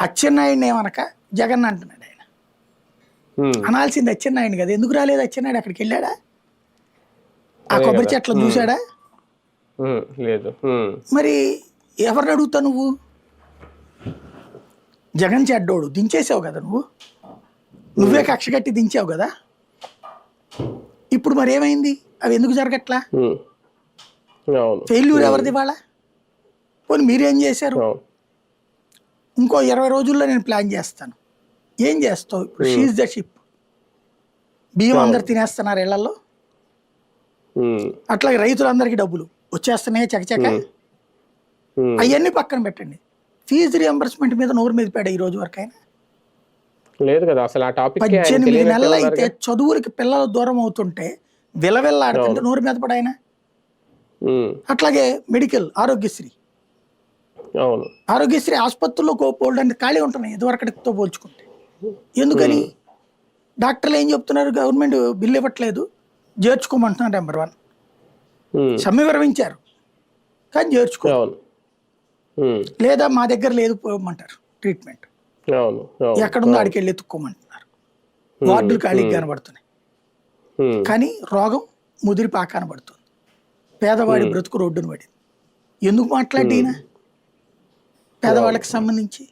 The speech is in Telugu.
అచ్చెన్నాయుడిని ఏమనక జగన్ అంటున్నాడు ఆయన. అనాల్సింది అచ్చెన్నాయుడు కదా, ఎందుకు రాలేదు అచ్చెన్నాయుడు? అక్కడికి వెళ్ళాడా? ఆ అదే కొబ్బరి కదా. చెట్లను చూసాడా? లేదు. మరి ఎవరిని అడుగుతావు నువ్వు? జగన్ చెడ్డోడు దించేసావు కదా నువ్వే కక్ష కట్టి దించావు కదా. ఇప్పుడు మరి ఏమైంది? అవి ఎందుకు జరగట్లా? అవును. ఫెయిల్యూర్ ఎవరిది వాళ్ళ? పోనీ మీరేం చేశారు? అవును. ఇంకో 20 రోజుల్లో నేను ప్లాన్ చేస్తాను. ఏం చేస్తావు? ఇప్పుడు షీజ్ ద షిప్. బియ్యం అందరు తినేస్తున్నారు ఇళ్లలో, అట్లాగే రైతులందరికీ డబ్బులు వచ్చేస్తున్నాయి చకచక. అవన్నీ పక్కన పెట్టండి. ఫీజు రియంబర్స్మెంట్ మీద నోరు మీద పేడ ఈ రోజు వరకు అయినా లేదు కదా అసలు. ఆ టాపిక్ 18 నెలలు అయితే చదువులకి పిల్లలు దూరం అవుతుంటే విలవిల్లాడుతుంటే నోరు మీద పడ ఆయన. అట్లాగే మెడికల్ ఆరోగ్యశ్రీ, అవును, ఆరోగ్యశ్రీ ఆసుపత్రుల్లో పోల్డానికి ఖాళీ ఉంటున్నాయి ఇదివరకటితో పోల్చుకుంటే. ఎందుకని? డాక్టర్లు ఏం చెప్తున్నారు? గవర్నమెంట్ బిల్లు ఇవ్వట్లేదు, చేర్చుకోమంటున్నారు. నెంబర్ 1 సమ్మె విరమించారు కానీ చేర్చుకో, లేదా మా దగ్గర లేదు పోమంటారు ట్రీట్మెంట్. ఎక్కడుందో ఆడికి వెళ్ళి ఎత్తుక్కోమంటున్నారు. వార్డులు ఖాళీకి కనబడుతున్నాయి కానీ రోగం ముదిరి పాకాన పడుతుంది. పేదవాడి బ్రతుకు రోడ్డును పడింది. ఎందుకు మాట్లాడినా పేదవాళ్ళకి సంబంధించి?